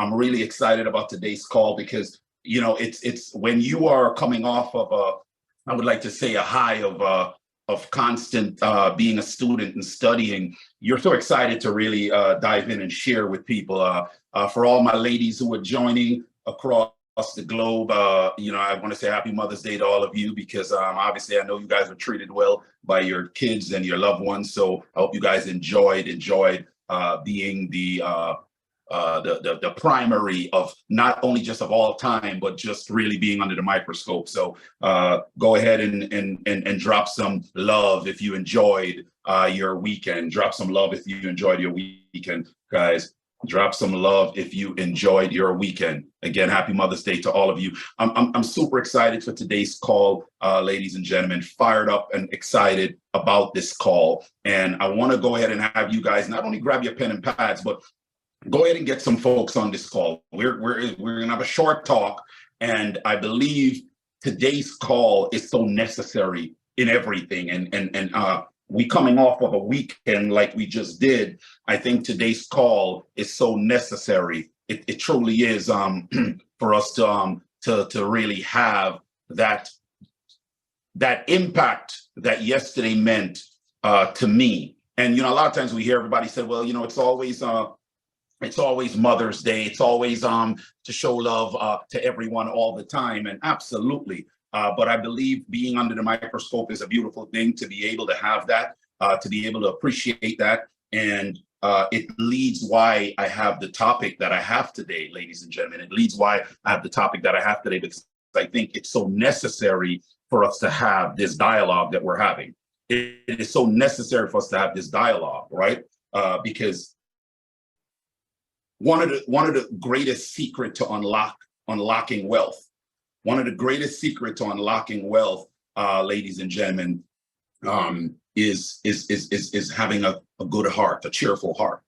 I'm really excited about today's call because, it's when you are coming off of I would like to say a high of constant being a student and studying, you're so excited to really dive in and share with people. For all my ladies who are joining across the globe, I want to say Happy Mother's Day to all of you because obviously I know you guys were treated well by your kids and your loved ones. So I hope you guys enjoyed being the primary of not only just of all time, but just really being under the microscope. So go ahead and drop some love if you enjoyed your weekend. Drop some love if you enjoyed your weekend, guys. Drop some love if you enjoyed your weekend. Again, Happy Mother's Day to all of you. I'm super excited for today's call, ladies and gentlemen. Fired up and excited about this call. And I want to go ahead and have you guys not only grab your pen and pads, but go ahead and get some folks on this call. We're gonna have a short talk, and I believe today's call is so necessary in everything. And we coming off of a weekend like we just did. I think today's call is so necessary. It truly is for us to really have that impact that yesterday meant to me. And a lot of times we hear everybody say, well, it's always Mother's Day. It's always to show love to everyone all the time. And absolutely. But I believe being under the microscope is a beautiful thing, to be able to have that, to be able to appreciate that. And it leads why I have the topic that I have today, ladies and gentlemen. It leads why I have the topic that I have today, because I think it's so necessary for us to have this dialogue that we're having. It is so necessary for us to have this dialogue, right? Because one of the greatest secret to unlocking wealth, one of the greatest secret to unlocking wealth, ladies and gentlemen, is having a good heart, a cheerful heart.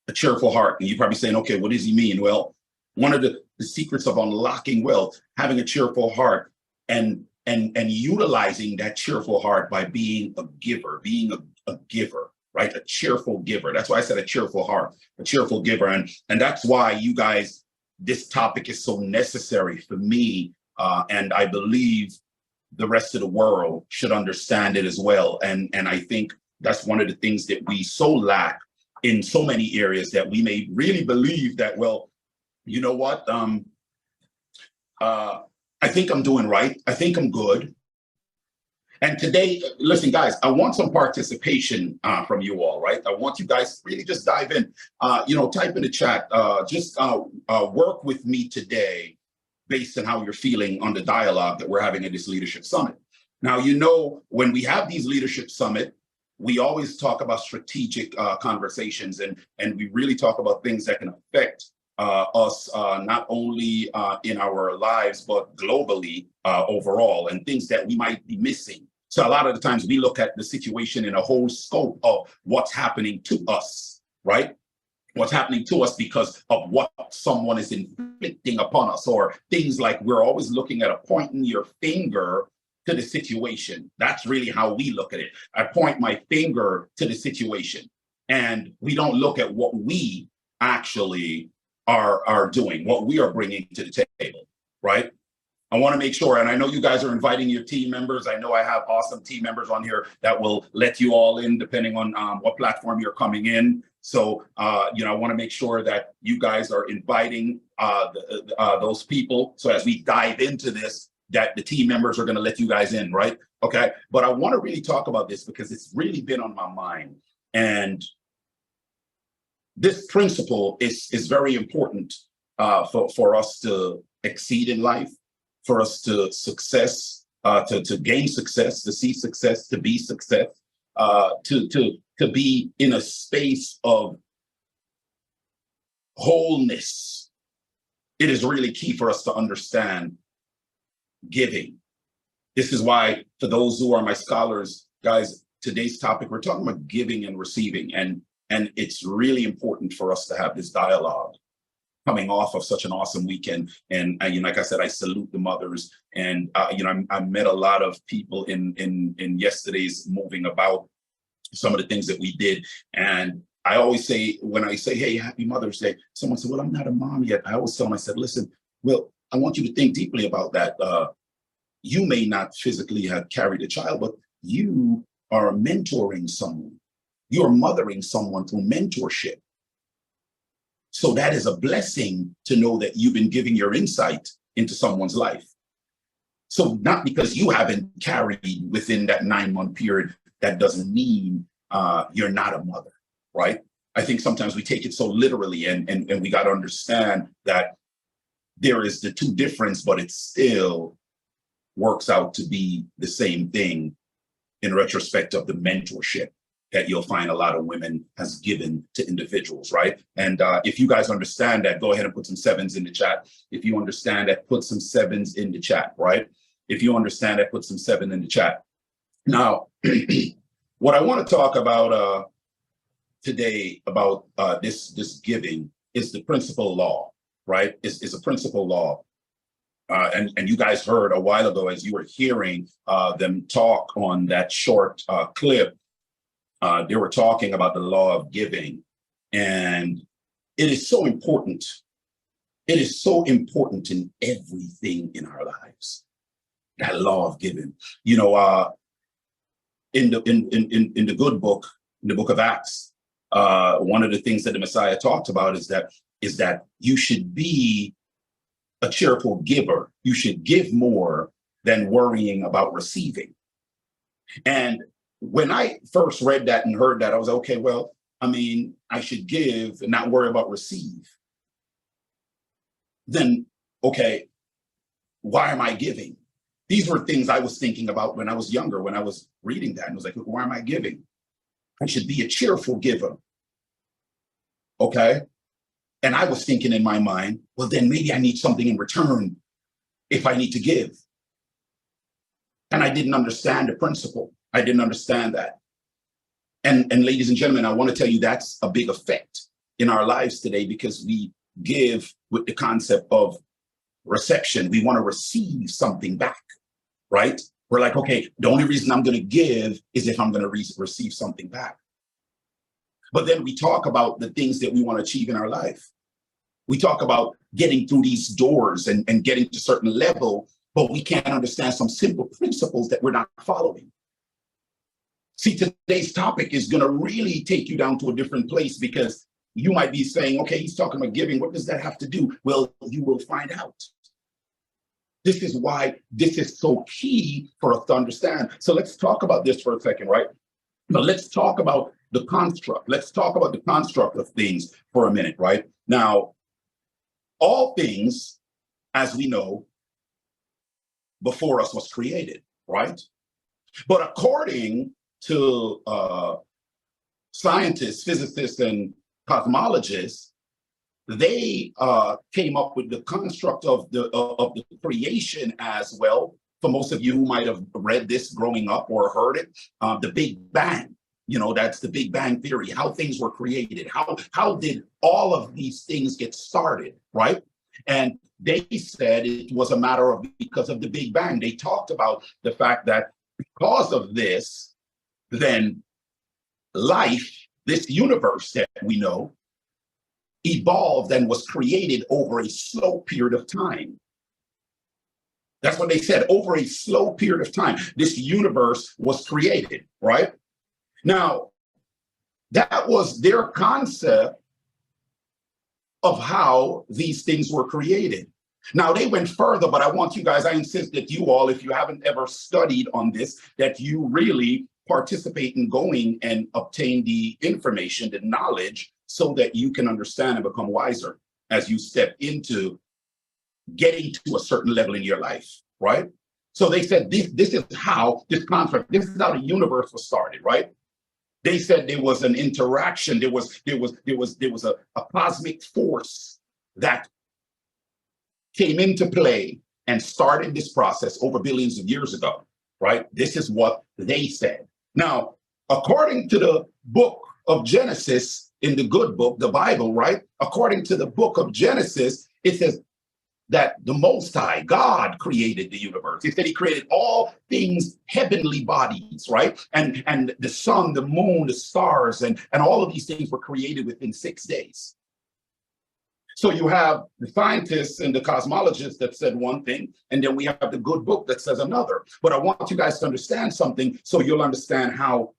A cheerful heart. And you're probably saying, okay, what does he mean? Well, one of the secrets of unlocking wealth, having a cheerful heart and utilizing that cheerful heart by being a giver, right? A cheerful giver. That's why I said a cheerful heart, a cheerful giver. And that's why you guys, this topic is so necessary for me. And I believe the rest of the world should understand it as well. And I think that's one of the things that we so lack in so many areas, that we may really believe that, well, you know what? I think I'm doing right. I think I'm good. And today, listen, guys, I want some participation from you all, right? I want you guys to really just dive in, type in the chat, work with me today based on how you're feeling on the dialogue that we're having at this leadership summit. Now, when we have these leadership summit, we always talk about strategic conversations, and we really talk about things that can affect us not only in our lives, but globally overall, and things that we might be missing. So a lot of the times we look at the situation in a whole scope of what's happening to us, right? What's happening to us because of what someone is inflicting upon us, or things like we're always looking at pointing your finger to the situation. That's really how we look at it. I point my finger to the situation, and we don't look at what we actually are doing, what we are bringing to the table, right? I want to make sure, and I know you guys are inviting your team members. I know I have awesome team members on here that will let you all in depending on what platform you're coming in. So, I want to make sure that you guys are inviting those people. So as we dive into this, that the team members are going to let you guys in, right? Okay. But I want to really talk about this because it's really been on my mind. And this principle is very important for us to exceed in life, for us to success, to gain success, to see success, to be success, to be in a space of wholeness. It is really key for us to understand giving. This is why, for those who are my scholars, guys, today's topic, we're talking about giving and receiving. And it's really important for us to have this dialogue coming off of such an awesome weekend. And like I said, I salute the mothers. And I met a lot of people in yesterday's moving about some of the things that we did. And I always say, when I say, hey, happy Mother's Day, someone said, well, I'm not a mom yet. I always tell them, I said, listen, well, I want you to think deeply about that. You may not physically have carried a child, but you are mentoring someone. You're mothering someone through mentorship. So that is a blessing to know that you've been giving your insight into someone's life. So not because you haven't carried within that 9-month period, that doesn't mean you're not a mother, right? I think sometimes we take it so literally, and we got to understand that there is the two difference, but it still works out to be the same thing in retrospect of the mentorship that you'll find a lot of women has given to individuals, right? And if you guys understand that, go ahead and put some 7s in the chat. If you understand that, put some 7s in the chat, right? If you understand that, put some 7 in the chat. Now, what I want to talk about today about this giving is the principal law, right? Is a principal law. And you guys heard a while ago, as you were hearing them talk on that short clip, they were talking about the law of giving. And it is so important. It is so important in everything in our lives, that law of giving. You know, in the good book, in the book of Acts, one of the things that the Messiah talked about is that you should be a cheerful giver. You should give more than worrying about receiving. And when I first read that and heard that, I was okay, well, I mean, I should give and not worry about receive. Then, okay, why am I giving? These were things I was thinking about when I was younger, when I was reading that. And I was like, why am I giving? I should be a cheerful giver. Okay. And I was thinking in my mind, well, then maybe I need something in return if I need to give. And I didn't understand the principle. I didn't understand that. And ladies and gentlemen, I want to tell you that's a big effect in our lives today, because we give with the concept of reception. We want to receive something back, right? We're like, okay, the only reason I'm going to give is if I'm going to receive something back. But then we talk about the things that we want to achieve in our life. We talk about getting through these doors and getting to a certain level, but we can't understand some simple principles that we're not following. See, today's topic is going to really take you down to a different place, because you might be saying, okay, he's talking about giving. What does that have to do? Well, you will find out. This is why this is so key for us to understand. So let's talk about this for a second, right? But let's talk about the construct. Let's talk about the construct of things for a minute, right? Now, all things, as we know, before us was created, right? But according to scientists, physicists, and cosmologists, they came up with the construct of the creation as well. For most of you who might have read this growing up or heard it, the Big Bang. You know, that's the Big Bang theory, how things were created. How did all of these things get started, right? And they said it was a matter of because of the Big Bang. They talked about the fact that because of this, then life, this universe that we know, evolved and was created over a slow period of time. That's what they said, over a slow period of time, this universe was created, right? Now, that was their concept of how these things were created. Now, they went further, but I want you guys, I insist that you all, if you haven't ever studied on this, that you really participate in going and obtain the information, the knowledge, so that you can understand and become wiser as you step into getting to a certain level in your life, right? So they said this is how this concept, this is how the universe was started, right? They said there was an interaction, there was a cosmic force that came into play and started this process over billions of years ago, right? This is what they said. Now, according to the book of Genesis, in the good book, the Bible, right? According to the book of Genesis, it says that the Most High, God, created the universe. He said he created all things, heavenly bodies, right? And the sun, the moon, the stars, and all of these things were created within 6 days. So you have the scientists and the cosmologists that said one thing, and then we have the good book that says another. But I want you guys to understand something so you'll understand how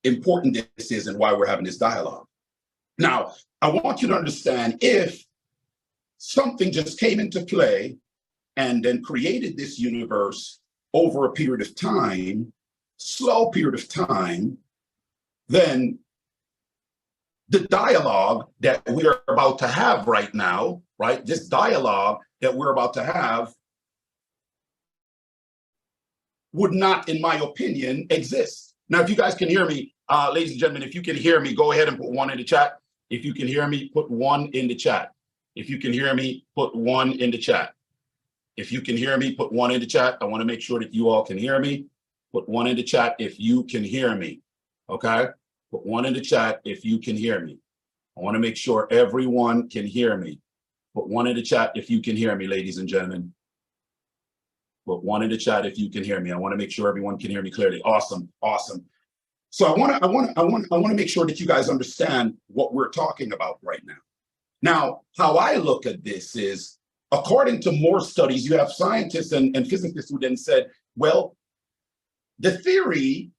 important this is and why we're having this dialogue. Now, I want you to understand, if something just came into play and then created this universe over a period of time, slow period of time, then the dialogue that we're about to have right now, right? This dialogue that we're about to have would not, in my opinion, exist. Now, if you guys can hear me, ladies and gentlemen, if you can hear me, go ahead and put 1 in the chat. If you can hear me, put 1 in the chat. If you can hear me, put 1 in the chat. If you can hear me, put 1 in the chat. I want to make sure that you all can hear me. Put 1 in the chat if you can hear me, okay? Put 1 in the chat if you can hear me. I want to make sure everyone can hear me. Put 1 in the chat if you can hear me, ladies and gentlemen. Put 1 in the chat if you can hear me. I want to make sure everyone can hear me clearly. Awesome, awesome. So I want to make sure that you guys understand what we're talking about right now. Now, how I look at this is, according to more studies, you have scientists and physicists who then said, well, the theory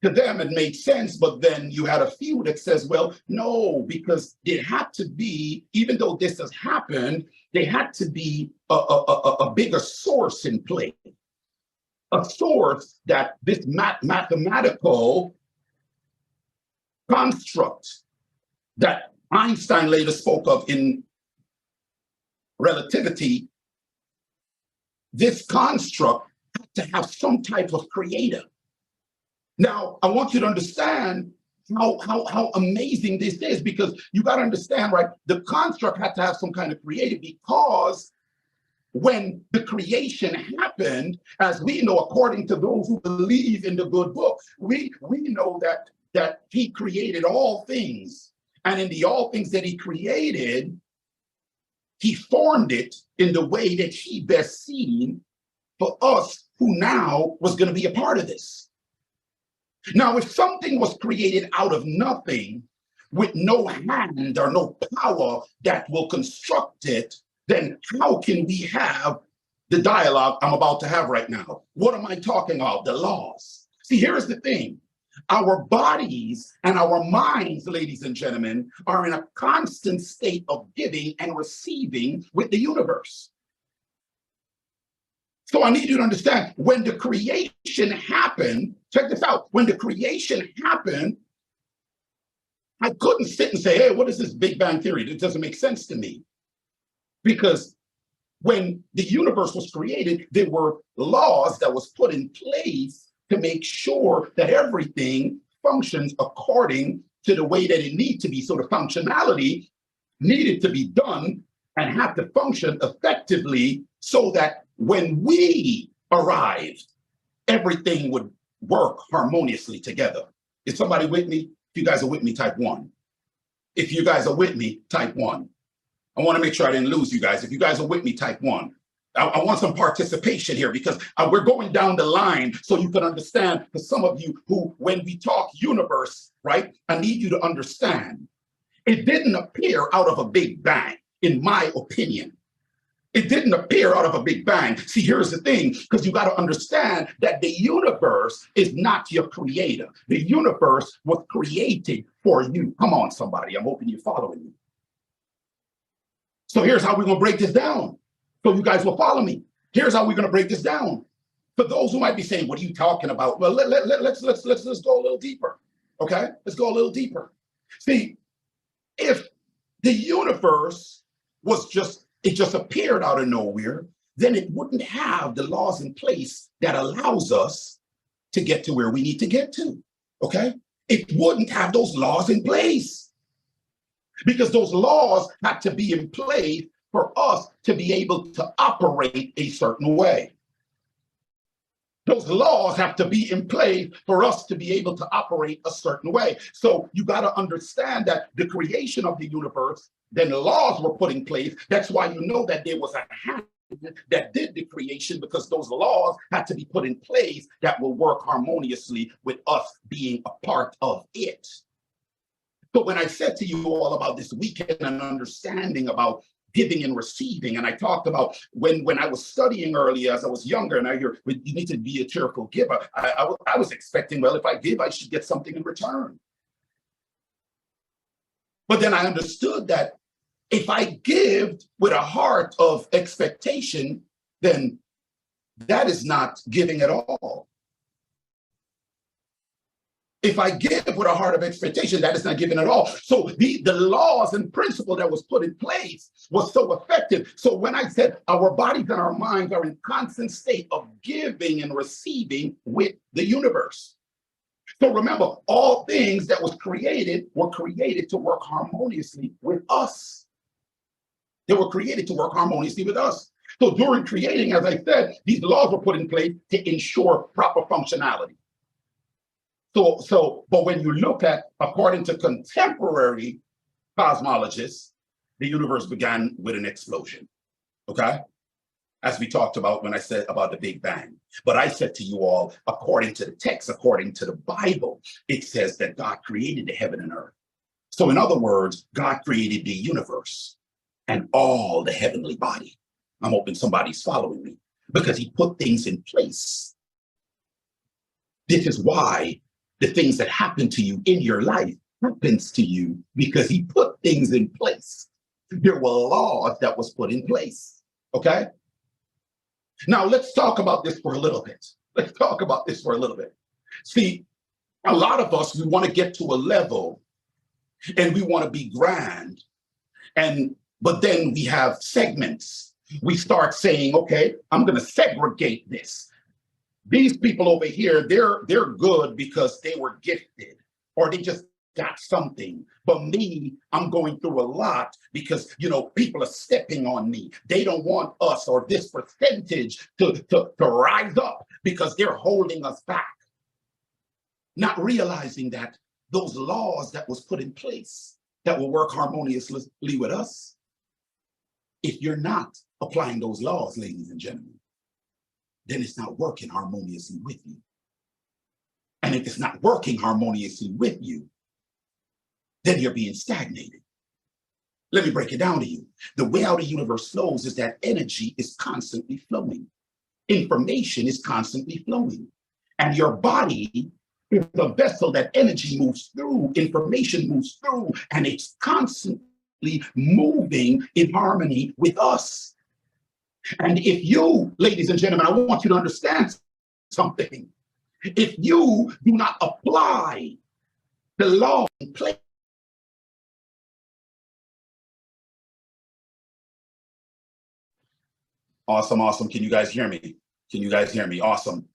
to them it made sense, but then you had a few that says, well, no, because it had to be, even though this has happened, there had to be a bigger source in play, a source that this mathematical construct that Einstein later spoke of in relativity, this construct had to have some type of creator. Now, I want you to understand how amazing this is, because you got to understand, right? The construct had to have some kind of creator, because when the creation happened, as we know, according to those who believe in the good book, we know that he created all things. And in the all things that he created, he formed it in the way that he best seen for us who now was going to be a part of this. Now, if something was created out of nothing with no hand or no power that will construct it, then how can we have the dialogue I'm about to have right now? What am I talking about? The laws. See, here's the thing. Our bodies and our minds, ladies and gentlemen, are in a constant state of giving and receiving with the universe. So I need you to understand, when the creation happened, check this out, when the creation happened, I couldn't sit and say, hey, what is this Big Bang Theory? It doesn't make sense to me. Because when the universe was created, there were laws that was put in place to make sure that everything functions according to the way that it needs to be. So the functionality needed to be done and have to function effectively so that when we arrived, everything would work harmoniously together. Is somebody with me? If you guys are with me, type 1. If you guys are with me, type 1. I want to make sure I didn't lose you guys. If you guys are with me, type 1. I want some participation here, because we're going down the line so you can understand. For some of you who, when we talk universe, right, I need you to understand. It didn't appear out of a big bang, in my opinion. It didn't appear out of a big bang. See, here's the thing, because you got to understand that the universe is not your creator. The universe was created for you. Come on, somebody. I'm hoping you're following me. So here's how we're going to break this down. So you guys will follow me. Here's how we're going to break this down. For those who might be saying, what are you talking about? Well, let's go a little deeper. Okay? Let's go a little deeper. See, if the universe was just appeared out of nowhere, then it wouldn't have the laws in place that allows us to get to where we need to get to. Okay? It wouldn't have those laws in place, because those laws had to be in place for us to be able to operate a certain way. Those laws have to be in place for us to be able to operate a certain way. So you got to understand that the creation of the universe, then laws were put in place. That's why you know that there was a hand that did the creation, because those laws had to be put in place that will work harmoniously with us being a part of it. So when I said to you all about this weekend and understanding about giving and receiving, and I talked about when I was studying earlier as I was younger, and I hear you need to be a cheerful giver, I was expecting, well, if I give, I should get something in return. But then I understood that if I give with a heart of expectation, then that is not giving at all. If I give with a heart of expectation, that is not giving at all. So the laws and principle that was put in place was so effective. So when I said our bodies and our minds are in constant state of giving and receiving with the universe. So remember, all things that was created were created to work harmoniously with us. They were created to work harmoniously with us. So during creating, as I said, these laws were put in place to ensure proper functionality. But when you look at, according to contemporary cosmologists, the universe began with an explosion, okay? As we talked about when I said about the Big Bang. But I said to you all, according to the text, according to the Bible, it says that God created the heaven and earth. So in other words, God created the universe and all the heavenly body. I'm hoping somebody's following me, because he put things in place. This is why the things that happen to you in your life happens to you, because he put things in place. There were laws that was put in place, okay? Now let's talk about this for a little bit. Let's talk about this for a little bit. See, a lot of us, we want to get to a level and we want to be grand, but then we have segments. We start saying, okay, I'm going to segregate this. These people over here, they're good because they were gifted or they just got something. But me, I'm going through a lot because, people are stepping on me. They don't want us or this percentage to rise up because they're holding us back. Not realizing that those laws that was put in place that will work harmoniously with us, if you're not applying those laws, ladies and gentlemen, then it's not working harmoniously with you. And if it's not working harmoniously with you, then you're being stagnated. Let me break it down to you. The way how the universe flows is that energy is constantly flowing. Information is constantly flowing. And your body is the vessel that energy moves through, information moves through, and it's constantly moving in harmony with us. And if you, ladies and gentlemen, I want you to understand something. If you do not apply the law in place, awesome. Can you guys hear me? Can you guys hear me? Awesome.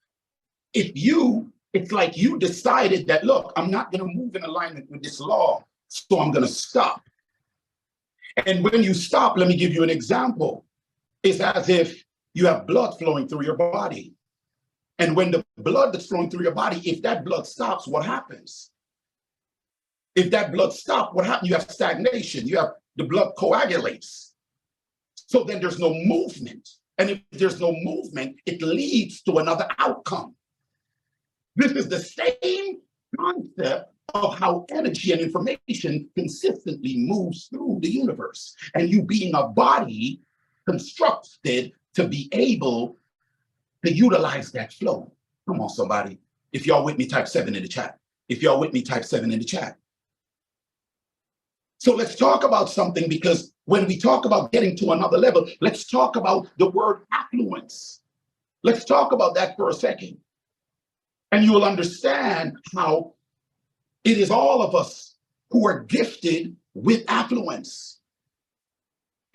It's like you decided that, look, I'm not going to move in alignment with this law, so I'm going to stop. And when you stop, let me give you an example. It's as if you have blood flowing through your body. And when the blood that's flowing through your body, if that blood stops, what happens? If that blood stops, what happens? You have stagnation. The blood coagulates. So then there's no movement. And if there's no movement, it leads to another outcome. This is the same concept of how energy and information consistently moves through the universe. And you being a body constructed to be able to utilize that flow. Come on, somebody. If y'all with me, type 7 in the chat. If y'all with me, type 7 in the chat. So let's talk about something, because when we talk about getting to another level, let's talk about the word affluence. Let's talk about that for a second. And you will understand how it is all of us who are gifted with affluence.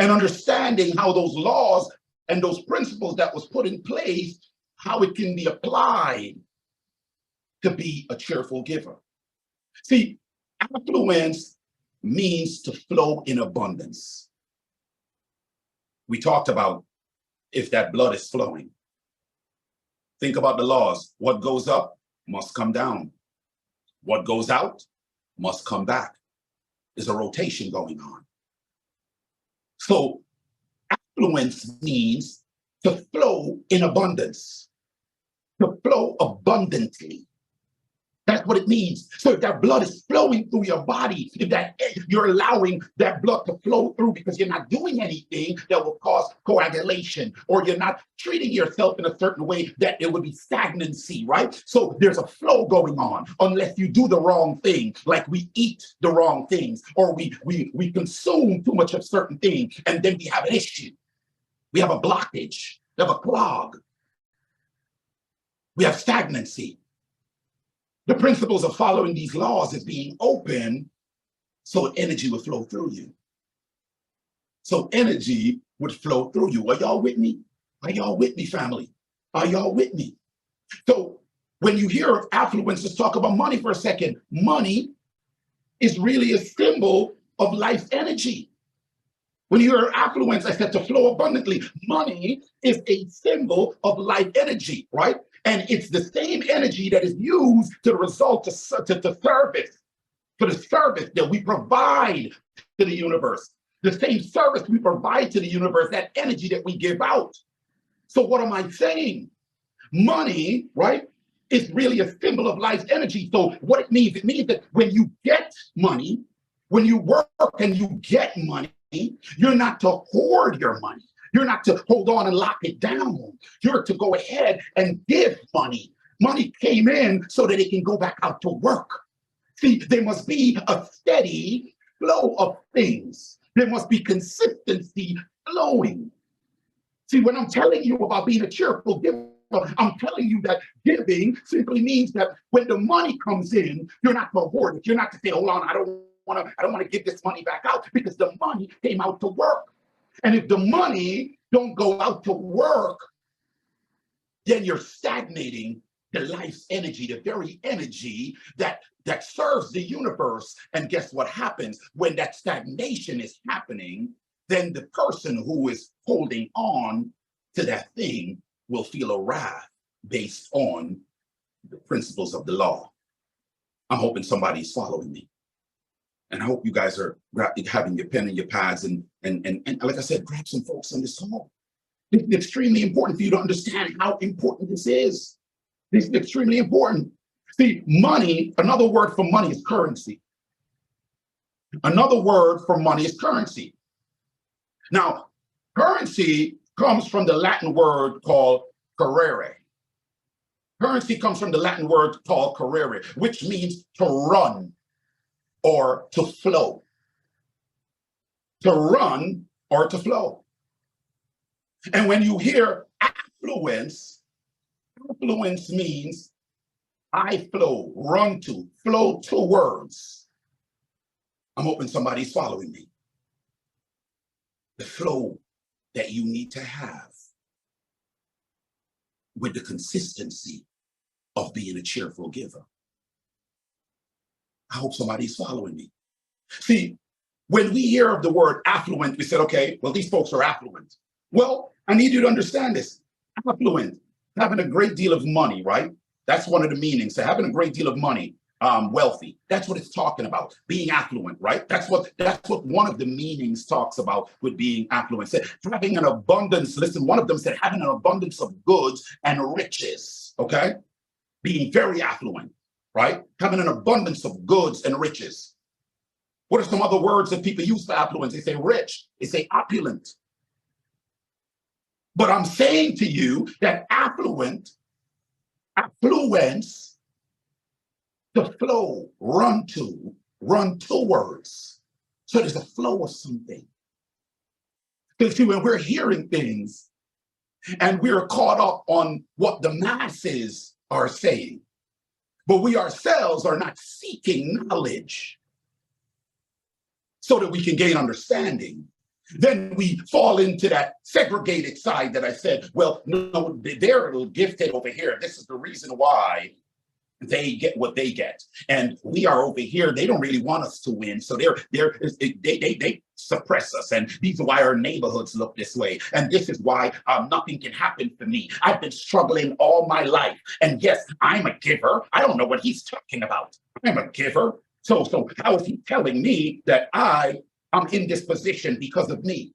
And understanding how those laws and those principles that was put in place, how it can be applied to be a cheerful giver. See, affluence means to flow in abundance. We talked about if that blood is flowing. Think about the laws. What goes up must come down. What goes out must come back. There's a rotation going on. So affluence means to flow in abundance, to flow abundantly. That's what it means. So if that blood is flowing through your body, if that you're allowing that blood to flow through because you're not doing anything that will cause coagulation, or you're not treating yourself in a certain way that it would be stagnancy, right? So there's a flow going on unless you do the wrong thing, like we eat the wrong things, or we consume too much of certain things, and then we have an issue. We have a blockage, we have a clog, we have stagnancy. The principles of following these laws is being open so energy will flow through you. So energy would flow through you. Are y'all with me? Are y'all with me, family? Are y'all with me? So when you hear of affluence, let's talk about money for a second. Money is really a symbol of life energy. When you hear affluence, I said to flow abundantly. Money is a symbol of life energy, right? And it's the same energy that is used to result to service, for the service that we provide to the universe. The same service we provide to the universe, that energy that we give out. So what am I saying? Money, right, is really a symbol of life energy. So what it means that when you get money, when you work and you get money, you're not to hoard your money. You're not to hold on and lock it down. You're to go ahead and give money. Money came in so that it can go back out to work. See, there must be a steady flow of things. There must be consistency flowing. See, when I'm telling you about being a cheerful giver, I'm telling you that giving simply means that when the money comes in, you're not to hoard it. You're not to say, hold on, I don't want to give this money back out, because the money came out to work. And if the money don't go out to work, then you're stagnating the life's energy, the very energy that serves the universe. And guess what happens when that stagnation is happening? Then the person who is holding on to that thing will feel a wrath based on the principles of the law. I'm hoping somebody's following me. And I hope you guys are having your pen and your pads, and like I said, grab some folks on this call. It's extremely important for you to understand how important this is. This is extremely important. See, money, another word for money is currency. Another word for money is currency. Now, currency comes from the Latin word called currere. Currency comes from the Latin word called currere, which means to run or to flow. To run or to flow. And when you hear affluence, affluence means I flow, run to, flow to words. I'm hoping somebody's following me. The flow that you need to have with the consistency of being a cheerful giver. I hope somebody's following me. See, when we hear of the word affluent, we said, okay, well, these folks are affluent. Well, I need you to understand this. Affluent, having a great deal of money, right? That's one of the meanings. So having a great deal of money, wealthy. That's what it's talking about, being affluent, right? That's what one of the meanings talks about with being affluent. Said, having an abundance, listen, one of them said having an abundance of goods and riches, okay? Being very affluent, right? Having an abundance of goods and riches. What are some other words that people use for affluence? They say rich, they say opulent. But I'm saying to you that affluence, the flow, run towards. So there's a flow of something. Because see, when we're hearing things and we're caught up on what the masses are saying, but we ourselves are not seeking knowledge so that we can gain understanding, then we fall into that segregated side that I said, well, no, they're gifted over here. This is the reason why they get what they get, and we are over here. They don't really want us to win, so they suppress us, and these are why our neighborhoods look this way, and this is why nothing can happen for me. I've been struggling all my life, and yes, I'm a giver. I don't know what he's talking about. I'm a giver. So how is he telling me that I'm in this position because of me?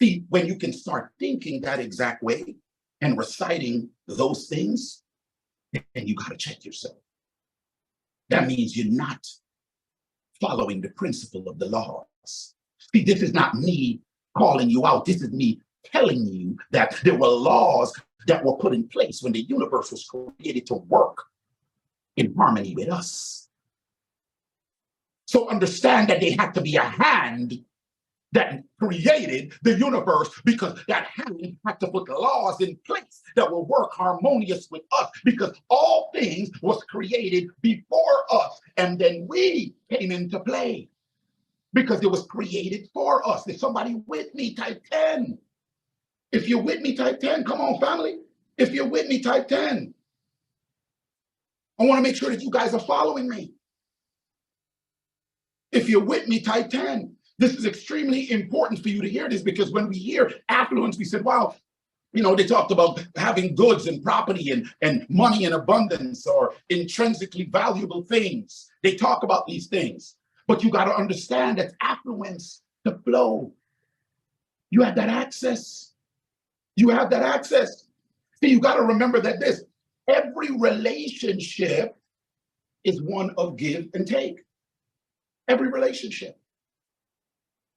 See, when you can start thinking that exact way and reciting those things, then you got to check yourself. That means you're not following the principle of the laws. See, this is not me calling you out. This is me telling you that there were laws that were put in place when the universe was created to work in harmony with us. So understand that there had to be a hand that created the universe, because that hand had to put laws in place that will work harmonious with us, because all things was created before us, and then we came into play because it was created for us. Is somebody with me? Type 10. If you're with me, type 10. Come on, family. If you're with me, type 10. I want to make sure that you guys are following me. If you're with me, type 10. This is extremely important for you to hear this, because when we hear affluence, we said, wow, they talked about having goods and property and money in abundance, or intrinsically valuable things. They talk about these things. But you got to understand that affluence, the flow, you have that access. You have that access. See, you got to remember that every relationship is one of give and take. Every relationship.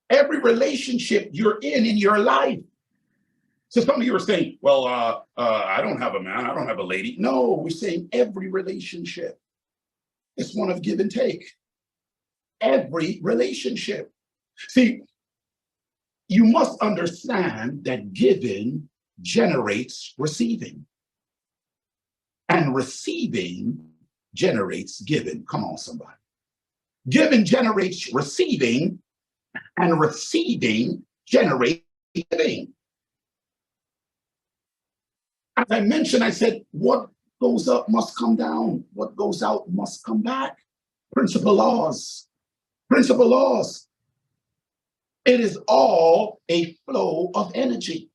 Every relationship you're in your life. So some of you are saying, well, I don't have a man, I don't have a lady. No, we're saying every relationship is one of give and take. Every relationship. See, you must understand that giving generates receiving, and receiving generates giving. Come on, somebody. Giving generates receiving, and receiving generates giving. As I mentioned, I said, what goes up must come down. What goes out must come back. Principle laws. Principle laws. It is all a flow of energy.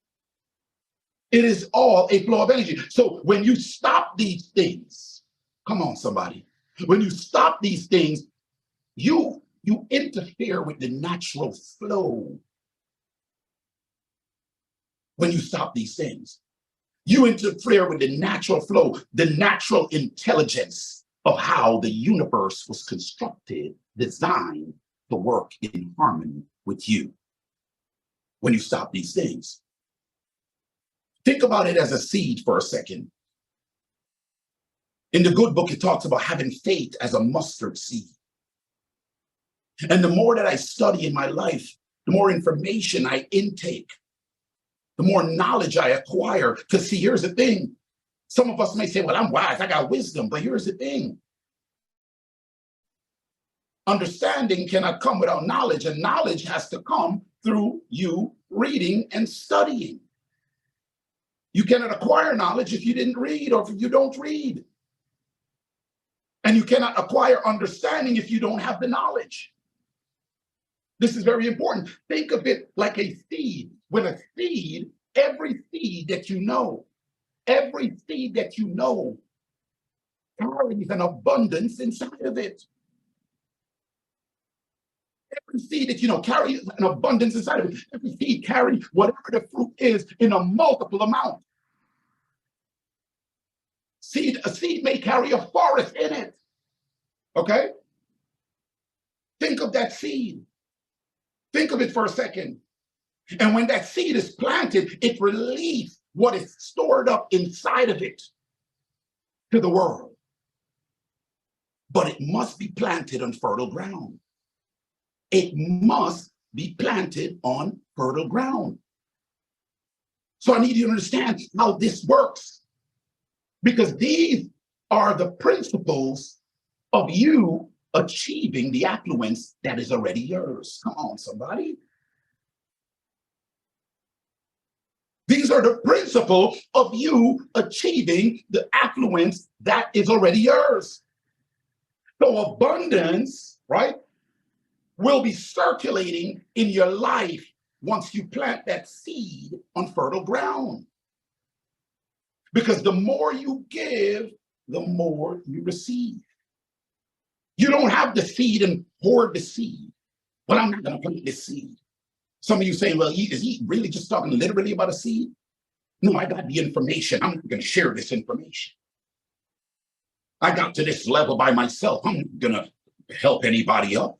It is all a flow of energy. So when you stop these things, come on, somebody. When you stop these things, you interfere with the natural flow. When you stop these things, you interfere with the natural flow, the natural intelligence of how the universe was constructed, designed to work in harmony with you. When you stop these things, think about it as a seed for a second. In the good book, it talks about having faith as a mustard seed. And the more that I study in my life, the more information I intake, the more knowledge I acquire. Because see, here's the thing. Some of us may say, well, I'm wise, I got wisdom. But here's the thing. Understanding cannot come without knowledge, and knowledge has to come through you reading and studying. You cannot acquire knowledge if you didn't read, or if you don't read. And you cannot acquire understanding if you don't have the knowledge. This is very important. Think of it like a seed. When a seed, every seed that you know, carries an abundance inside of it. Every seed that you know carries an abundance inside of it. Every seed carries whatever the fruit is in a multiple amount. A seed may carry a forest in it. Okay? Think of that seed. Think of it for a second. And when that seed is planted, it releases what is stored up inside of it to the world. But it must be planted on fertile ground. It must be planted on fertile ground. So I need you to understand how this works, because these are the principles of you achieving the affluence that is already yours. Come on, somebody. These are the principle of you achieving the affluence that is already yours. So abundance, right, will be circulating in your life once you plant that seed on fertile ground. Because the more you give, the more you receive. You don't have the seed and hoard the seed. Well, I'm not going to plant this seed. Some of you saying, well, is he really just talking literally about a seed? No, I got the information. I'm not going to share this information. I got to this level by myself. I'm not going to help anybody up.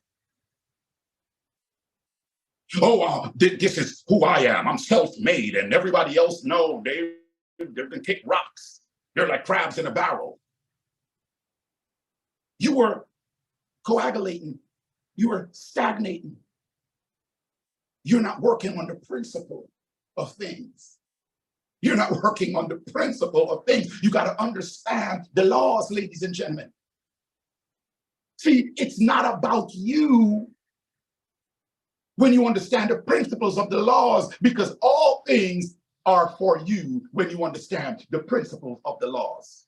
Oh, this is who I am. I'm self-made, and everybody else, no, they're going to kick rocks. They're like crabs in a barrel. You were coagulating. You were stagnating. You're not working on the principle of things. You're not working on the principle of things. You got to understand the laws, ladies and gentlemen. See, it's not about you when you understand the principles of the laws, because all things are for you when you understand the principles of the laws.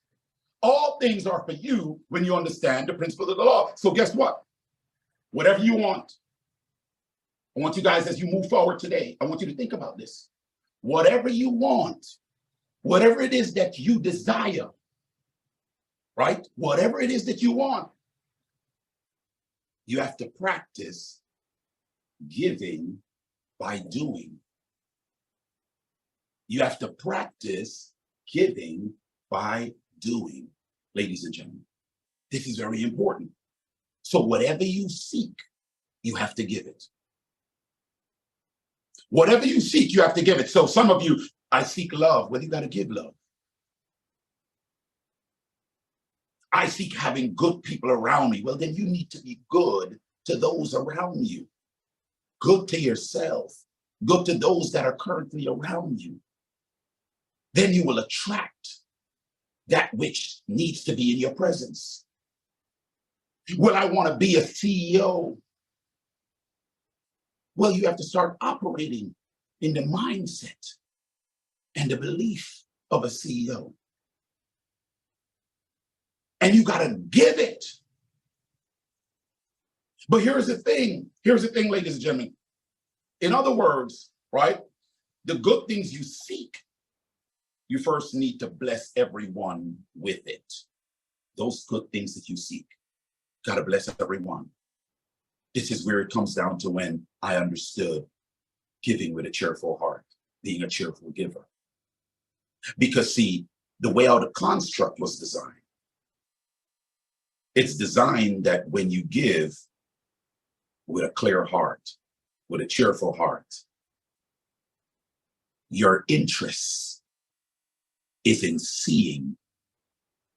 All things are for you when you understand the principles of the law. So guess what? Whatever you want, I want you guys, as you move forward today, I want you to think about this. Whatever you want, whatever it is that you desire, right? Whatever it is that you want, you have to practice giving by doing. You have to practice giving by doing, ladies and gentlemen. This is very important. So whatever you seek, you have to give it. Whatever you seek, you have to give it. So some of you, I seek love. Well, you got to give love. I seek having good people around me. Well, then you need to be good to those around you. Good to yourself. Good to those that are currently around you. Then you will attract that which needs to be in your presence. Well, I want to be a CEO. Well, you have to start operating in the mindset and the belief of a CEO. And you got to give it. But here's the thing, ladies and gentlemen. In other words, right, the good things you seek, you first need to bless everyone with it. Those good things that you seek, got to bless everyone. This is where it comes down to when I understood giving with a cheerful heart, being a cheerful giver. Because see, the way how the construct was designed, it's designed that when you give with a clear heart, with a cheerful heart, your interest is in seeing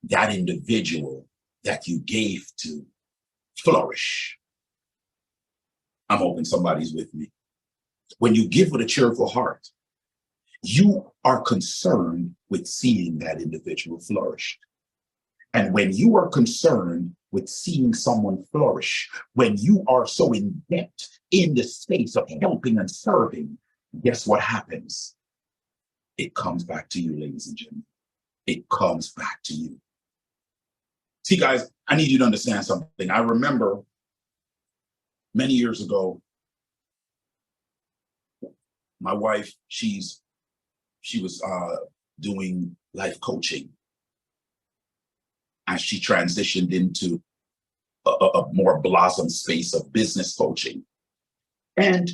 that individual that you gave to flourish. I'm hoping somebody's with me. When you give with a cheerful heart, you are concerned with seeing that individual flourish. And when you are concerned with seeing someone flourish, when you are so in depth in the space of helping and serving, guess what happens? It comes back to you, ladies and gentlemen. It comes back to you. See, guys, I need you to understand something. I remember many years ago, my wife, she was doing life coaching as she transitioned into a more blossom space of business coaching. And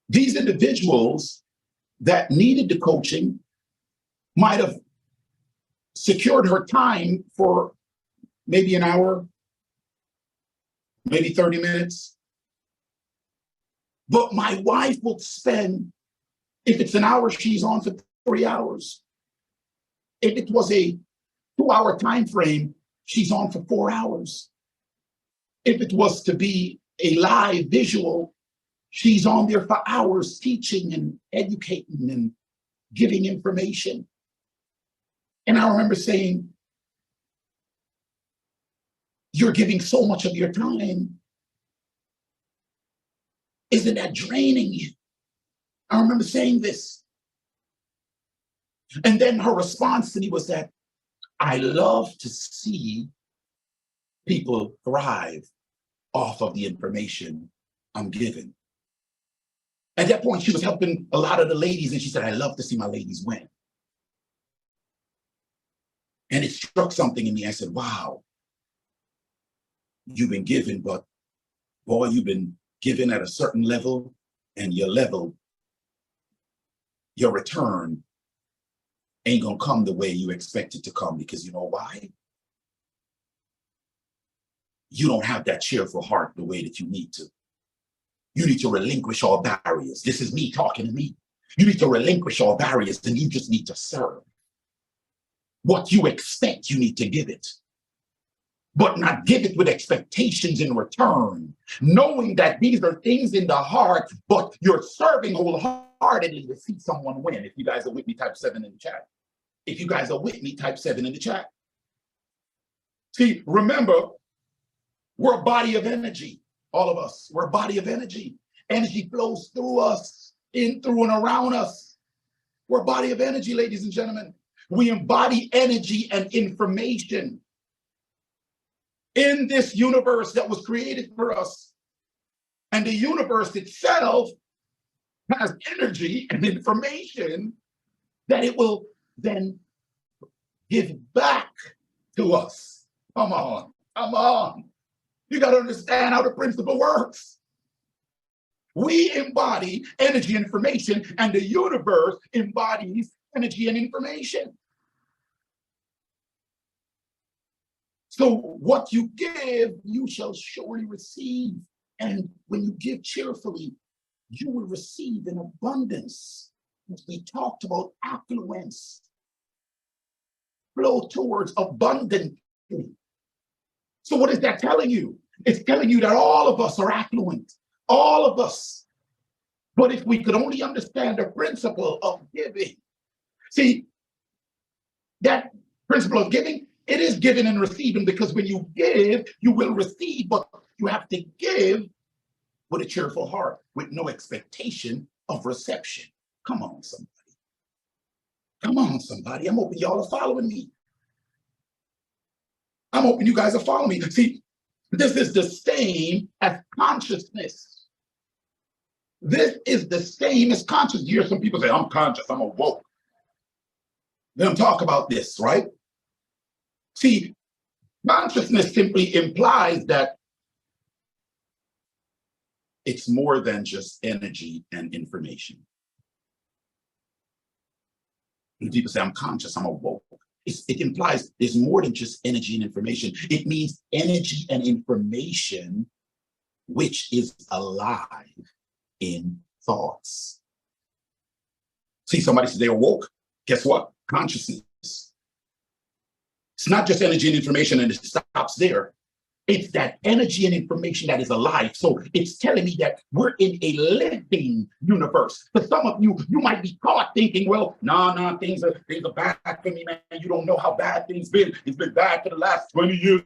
these individuals that needed the coaching might have secured her time for maybe an hour, maybe 30 minutes. But my wife will spend, if it's an hour, she's on for 3 hours. If it was a 2-hour time frame, she's on for 4 hours. If it was to be a live visual, she's on there for hours teaching and educating and giving information. And I remember saying, you're giving so much of your time. Isn't that draining you? I remember saying this. And then her response to me was that I love to see people thrive off of the information I'm given. At that point, she was helping a lot of the ladies, and she said, I love to see my ladies win. And it struck something in me. I said, wow, you've been given, but boy, you've been given at a certain level, and your level, your return ain't gonna come the way you expect it to come, because you know why? You don't have that cheerful heart the way that you need to. You need to relinquish all barriers. This is me talking to me. You need to relinquish all barriers, and you just need to serve. What you expect, you need to give it. But not give it with expectations in return, knowing that these are things in the heart, but you're serving wholeheartedly to see someone win. If you guys are with me, type 7 in the chat. If you guys are with me, type 7 in the chat. See, remember, we're a body of energy. All of us, we're a body of energy. Energy flows through us, in, through, and around us. We're a body of energy, ladies and gentlemen. We embody energy and information in this universe that was created for us. And the universe itself has energy and information that it will then give back to us. Come on, come on. You got to understand how the principle works. We embody energy and information, and the universe embodies energy and information. So what you give, you shall surely receive. And when you give cheerfully, you will receive in abundance. We talked about affluence. Flow towards abundantly. So what is that telling you? It's telling you that all of us are affluent. All of us. But if we could only understand the principle of giving. See, that principle of giving, it is giving and receiving, because when you give, you will receive, but you have to give with a cheerful heart, with no expectation of reception. Come on, somebody. Come on, somebody. I'm hoping y'all are following me. I'm hoping you guys are following me. See, this is the same as consciousness. This is the same as consciousness. You hear some people say, I'm conscious, I'm awoke. Let them talk about this, right? See, consciousness simply implies that it's more than just energy and information. When people say, I'm conscious, I'm awoke. It implies there's more than just energy and information. It means energy and information which is alive in thoughts. See, somebody says they're woke. Guess what? Consciousness. It's not just energy and information and it stops there. It's that energy and information that is alive. So it's telling me that we're in a living universe. For some of you, you might be caught thinking, well, no, things are bad for me, man. You don't know how bad things been. It's been bad for the last 20 years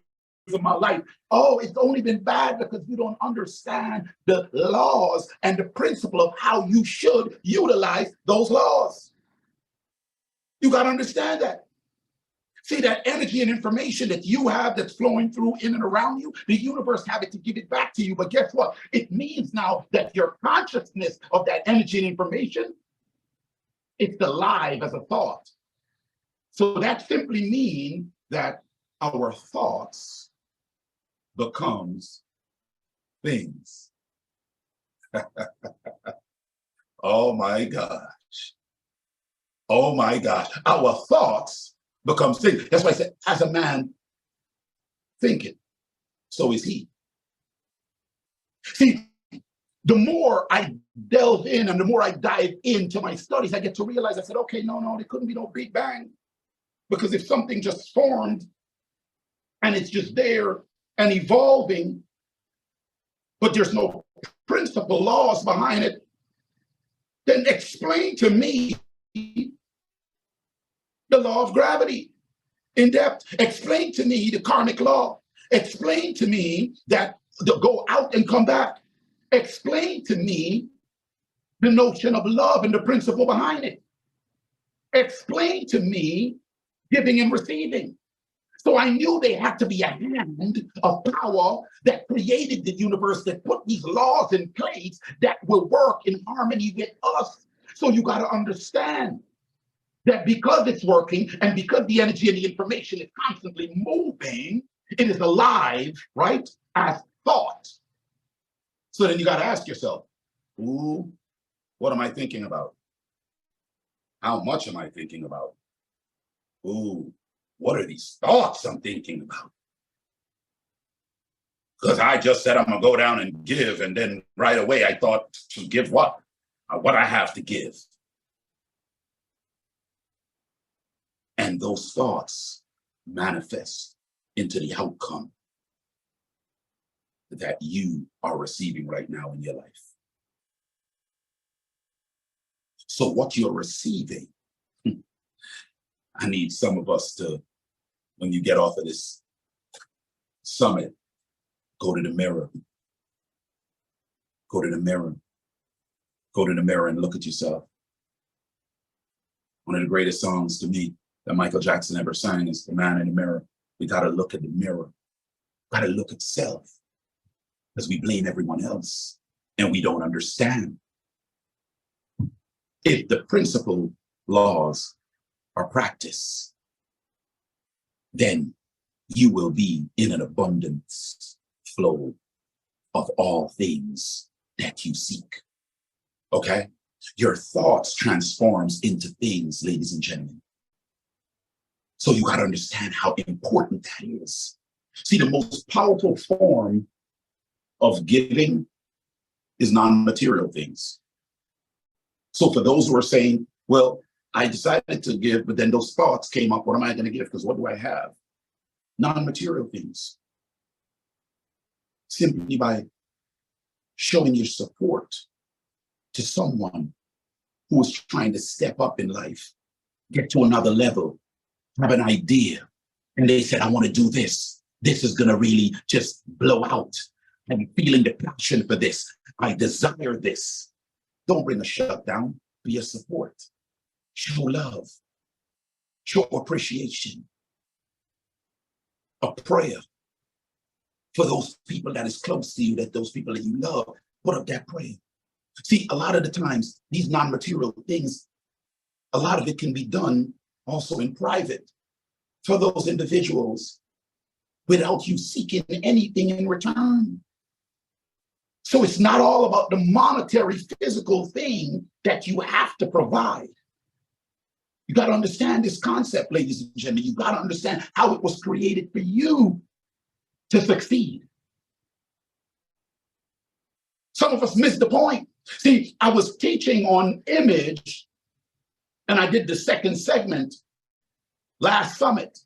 of my life. Oh, it's only been bad because you don't understand the laws and the principle of how you should utilize those laws. You got to understand that. See, that energy and information that you have that's flowing through in and around you, the universe have it to give it back to you. But guess what? It means now that your consciousness of that energy and information, it's alive as a thought. So that simply means that our thoughts becomes things. Oh my gosh. Oh my gosh. Our thoughts becomes things. That's why I said, as a man thinketh, so is he. See, the more I delve in and the more I dive into my studies, I get to realize, I said, okay, no, there couldn't be no Big Bang. Because if something just formed and it's just there and evolving, but there's no principle, laws behind it, then explain to me the law of gravity in depth. Explain to me the karmic law. Explain to me that to go out and come back. Explain to me the notion of love and the principle behind it. Explain to me giving and receiving. So I knew there had to be a hand of power that created the universe, that put these laws in place that will work in harmony with us. So you got to understand that because it's working and because the energy and the information is constantly moving, it is alive, right, as thought. So then you got to ask yourself, ooh, what am I thinking about? How much am I thinking about? Ooh, what are these thoughts I'm thinking about? Because I just said I'm going to go down and give, and then right away I thought, to give what? What I have to give. And those thoughts manifest into the outcome that you are receiving right now in your life. So what you're receiving, I need some of us to, when you get off of this summit, go to the mirror. Go to the mirror. Go to the mirror and look at yourself. One of the greatest songs to me that Michael Jackson ever sang is The Man in the Mirror. We got to look at the mirror. Got to look at self, because we blame everyone else and we don't understand. If the principal laws are practiced, then you will be in an abundance flow of all things that you seek. Okay? Your thoughts transforms into things, ladies and gentlemen. So you got to understand how important that is. See, the most powerful form of giving is non-material things. So for those who are saying, well, I decided to give, but then those thoughts came up, what am I going to give? Because what do I have? Non-material things. Simply by showing your support to someone who is trying to step up in life, get to another level, have an idea, and they said, I want to do this. This is going to really just blow out. I'm feeling the passion for this. I desire this. Don't bring a shutdown. Be a support. Show love. Show appreciation. A prayer for those people that is close to you, that those people that you love. Put up that prayer. See, a lot of the times, these non-material things, a lot of it can be done also in private for those individuals without you seeking anything in return. So it's not all about the monetary physical thing that you have to provide. You got to understand this concept, ladies and gentlemen. You got to understand how it was created for you to succeed. Some of us miss the point. See, I was teaching on image, and I did the second segment last summit.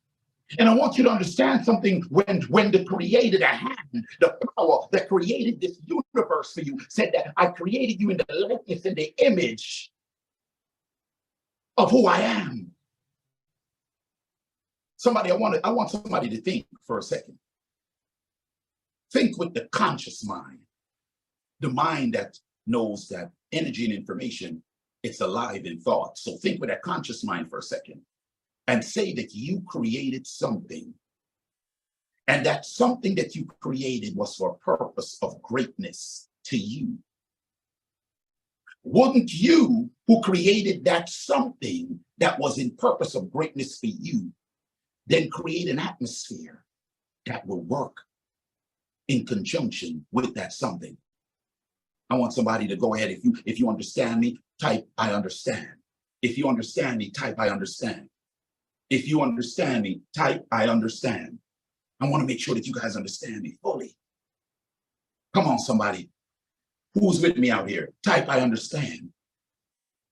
And I want you to understand something. When the creator, the hand, the power that created this universe for you said that I created you in the likeness and the image of who I am. Somebody, I want somebody to think for a second. Think with the conscious mind, the mind that knows that energy and information, it's alive in thought. So think with that conscious mind for a second. And say that you created something, and that something that you created was for a purpose of greatness to you. Wouldn't you, who created that something that was in purpose of greatness for you, then create an atmosphere that will work in conjunction with that something? I want somebody to go ahead. If you understand me, type I understand. If you understand me, type I understand. If you understand me, type I understand. I want to make sure that you guys understand me fully. Come on, somebody. Who's with me out here? Type I understand.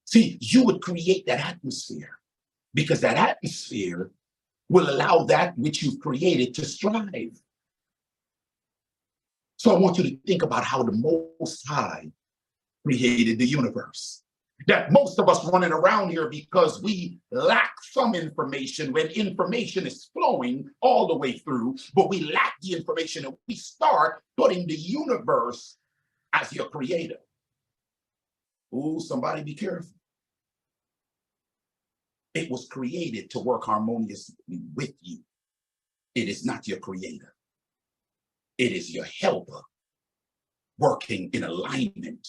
See, you would create that atmosphere, because that atmosphere will allow that which you've created to strive. So I want you to think about how the Most High created the universe. That most of us running around here because we lack some information when information is flowing all the way through, but we lack the information and we start putting the universe as your creator. Ooh, somebody be careful. It was created to work harmoniously with you. It is not your creator. It is your helper working in alignment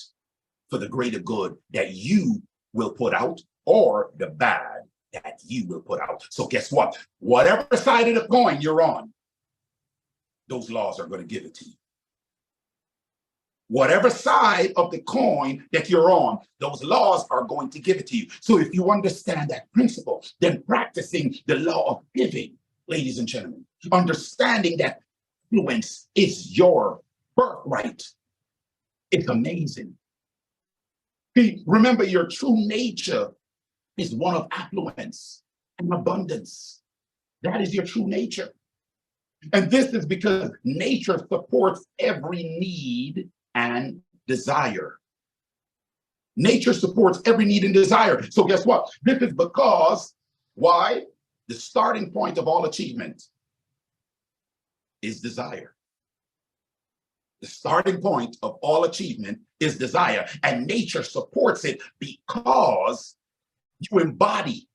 for the greater good that you will put out, or the bad that you will put out. So guess what? Whatever side of the coin you're on, those laws are going to give it to you. Whatever side of the coin that you're on, those laws are going to give it to you. So if you understand that principle, then practicing the law of giving, ladies and gentlemen, understanding that influence is your birthright, it's amazing. See, remember, your true nature is one of affluence and abundance. That is your true nature. And this is because nature supports every need and desire. Nature supports every need and desire. So guess what? This is because, why? The starting point of all achievement is desire. The starting point of all achievement is desire. And nature supports it because you embody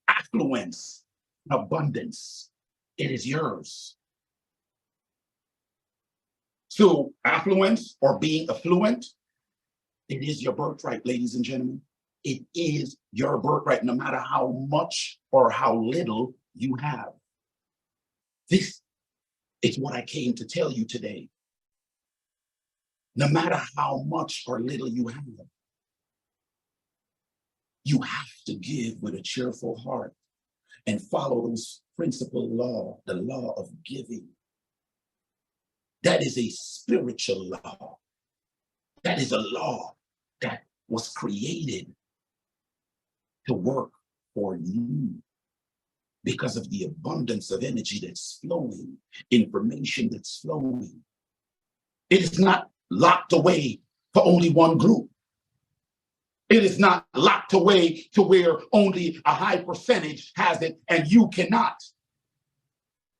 affluence, abundance. It is yours. So affluence, or being affluent, it is your birthright, ladies and gentlemen. It is your birthright, no matter how much or how little you have. This is what I came to tell you today. No matter how much or little you have to give with a cheerful heart and follow those principle law, the law of giving. That is a spiritual law. That is a law that was created to work for you because of the abundance of energy that's flowing, information that's flowing. It is not locked away for only one group. It is not locked away to where only a high percentage has it and you cannot.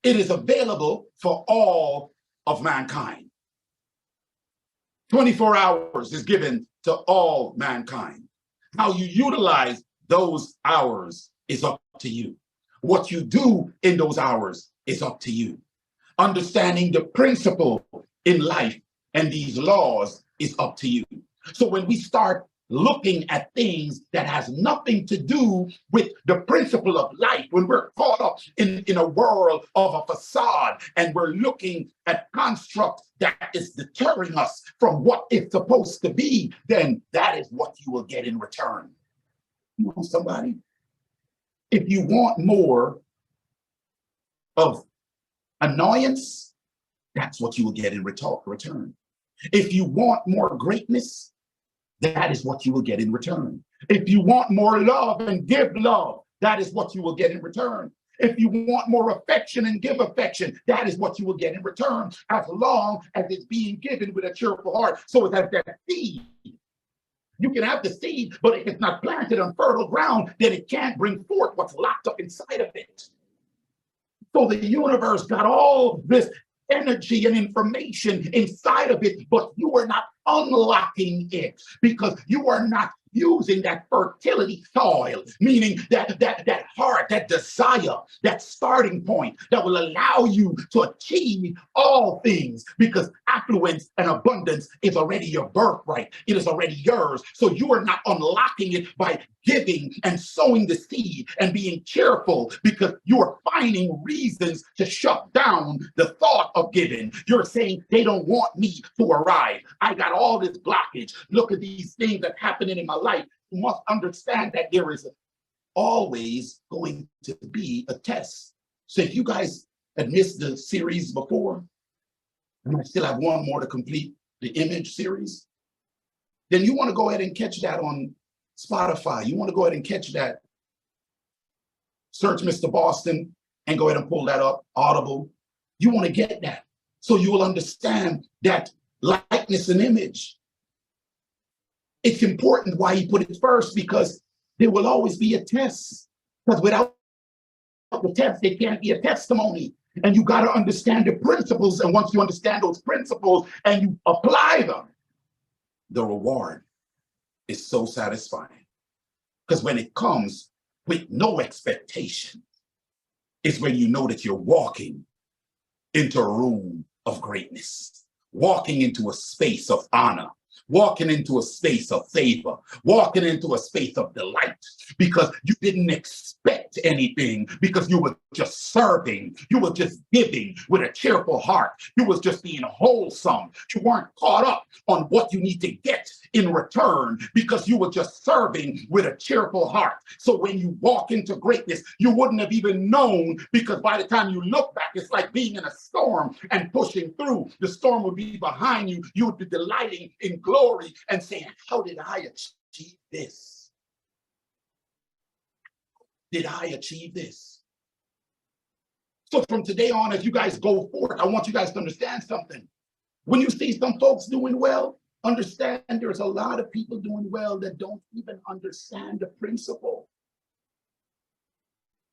It is available for all of mankind. 24 hours is given to all mankind. How you utilize those hours is up to you. What you do in those hours is up to you. Understanding the principle in life and these laws is up to you. So when we start looking at things that has nothing to do with the principle of life, when we're caught up in a world of a facade and we're looking at construct that is deterring us from what it's supposed to be, then that is what you will get in return. You know, somebody, if you want more of annoyance, that's what you will get in return. If you want more greatness, that is what you will get in return. If you want more love and give love, that is what you will get in return. If you want more affection and give affection, that is what you will get in return, as long as it's being given with a cheerful heart. So it's as that seed. You can have the seed, but if it's not planted on fertile ground, then it can't bring forth what's locked up inside of it. So the universe got all this energy and information inside of it, but you are not unlocking it because you are not using that fertility soil, meaning that heart, that desire, that starting point that will allow you to achieve all things, because affluence and abundance is already your birthright. It is already yours. So you are not unlocking it by giving and sowing the seed and being cheerful, because you are finding reasons to shut down the thought of giving. You're saying they don't want me to arrive. I got all this blockage. Look at these things that's happening in my life. You must understand that there is always going to be a test. So if you guys had missed the series before, and I still have one more to complete the image series, then you want to go ahead and catch that on Spotify. You want to go ahead and catch that. Search Mr. Boston and go ahead and pull that up, Audible. You want to get that so you will understand that likeness and image. It's important why he put it first, because there will always be a test. Because without the test, there can't be a testimony. And you got to understand the principles. And once you understand those principles and you apply them, the reward is so satisfying. Because when it comes with no expectation, it's when you know that you're walking into a room of greatness, walking into a space of honor, walking into a space of favor, walking into a space of delight, because you didn't expect anything, because you were just serving, you were just giving with a cheerful heart, you was just being wholesome, you weren't caught up on what you need to get in return, because you were just serving with a cheerful heart. So when you walk into greatness, you wouldn't have even known, because by the time you look back, it's like being in a storm and pushing through. The storm would be behind you. You would be delighting in glory and saying, how did I achieve this? Did I achieve this? So from today on, as you guys go forward, I want you guys to understand something. When you see some folks doing well, understand there's a lot of people doing well that don't even understand the principle.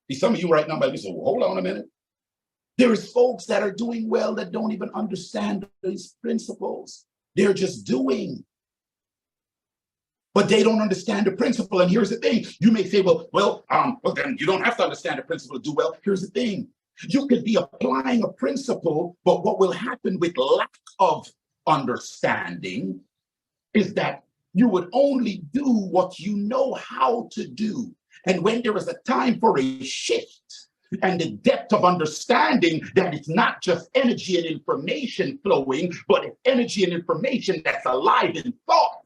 See, some of you right now might be saying, well, hold on a minute. There is folks that are doing well that don't even understand these principles. They're just doing, but they don't understand the principle. And here's the thing. You may say, well, then you don't have to understand the principle to do well. Here's the thing. You could be applying a principle, but what will happen with lack of understanding is that you would only do what you know how to do. And when there is a time for a shift and the depth of understanding that it's not just energy and information flowing, but it's energy and information that's alive in thought.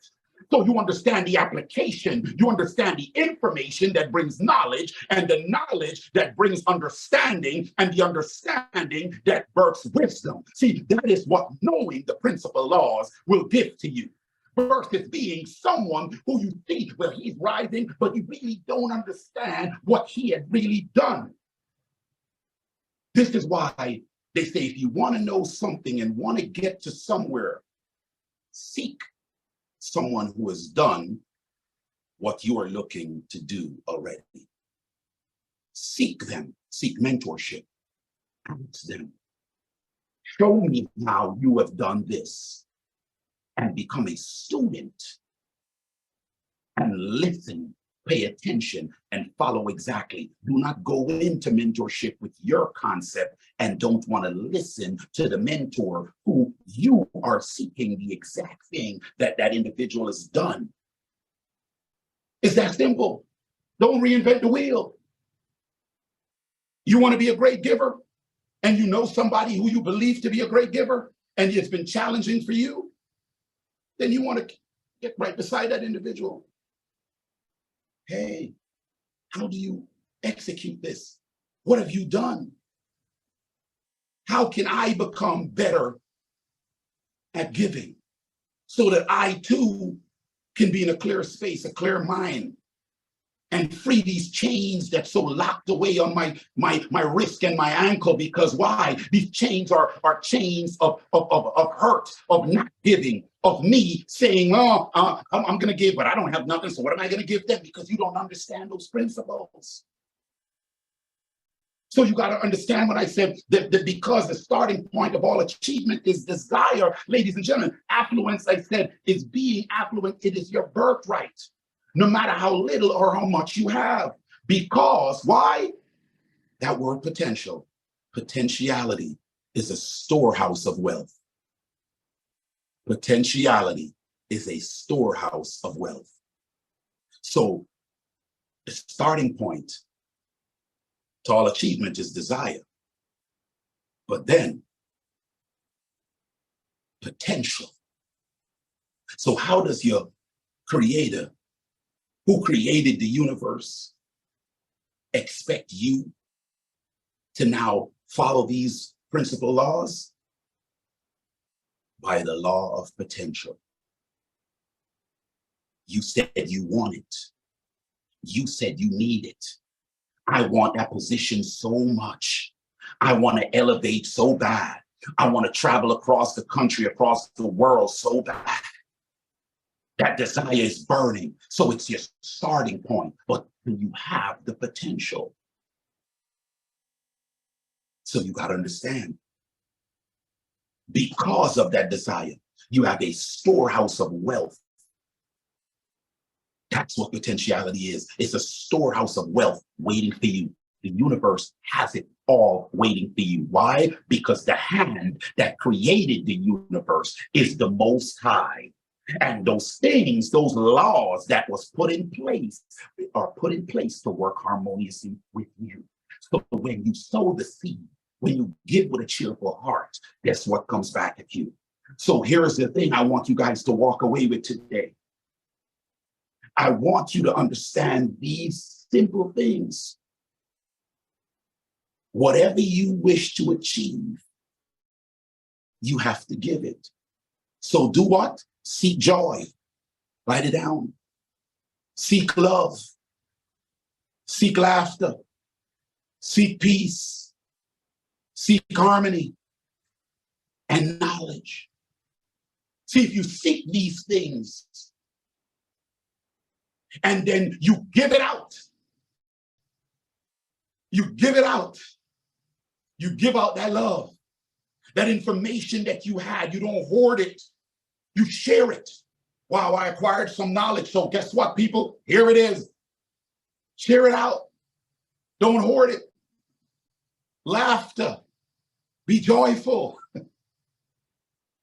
So you understand the application, you understand the information that brings knowledge, and the knowledge that brings understanding, and the understanding that births wisdom. See, that is what knowing the principal laws will give to you, versus being someone who you think, well, he's rising, but you really don't understand what he had really done. This is why they say if you want to know something and want to get to somewhere, seek someone who has done what you are looking to do already. Seek them, seek mentorship. Ask them, show me how you have done this, and become a student and listen, pay attention, and follow exactly. Do not go into mentorship with your concept and don't want to listen to the mentor who you are seeking the exact thing that that individual has done. It's that simple. Don't reinvent the wheel. You want to be a great giver, and you know somebody who you believe to be a great giver, and it's been challenging for you, then you want to get right beside that individual. Hey, how do you execute this? What have you done? How can I become better at giving so that I too can be in a clear space, a clear mind, and free these chains that's so locked away on my wrist and my ankle? Because why? These chains are chains of hurt, of not giving, of me saying, I'm going to give, but I don't have nothing, so what am I going to give them? Because you don't understand those principles. So you got to understand what I said, that because the starting point of all achievement is desire, ladies and gentlemen. Affluence, I said, is being affluent. It is your birthright, no matter how little or how much you have. Because why? That word potential, potentiality is a storehouse of wealth. Potentiality is a storehouse of wealth. So the starting point to all achievement is desire. But then potential. So how does your creator, who created the universe, expect you to now follow these principal laws? By the law of potential. You said you want it. You said you need it. I want that position so much. I want to elevate so bad. I want to travel across the country, across the world so bad. That desire is burning. So it's your starting point, but you have the potential. So you got to understand, because of that desire, you have a storehouse of wealth That's what potentiality is. It's a storehouse of wealth waiting for you. The universe has it all waiting for you. Why? Because the hand that created the universe is the Most High. And those things, those laws that was put in place are put in place to work harmoniously with you. So when you sow the seed, when you give with a cheerful heart, guess what comes back at you? So here's the thing I want you guys to walk away with today. I want you to understand these simple things. Whatever you wish to achieve, you have to give it. So do what? Seek joy. Write it down. Seek love. Seek laughter. Seek peace. Seek harmony and knowledge. See, if you seek these things and then you give it out, you give it out, you give out that love, that information that you had, you don't hoard it, you share it. Wow, I acquired some knowledge. So guess what, people? Here it is. Share it out. Don't hoard it. Laughter. Be joyful.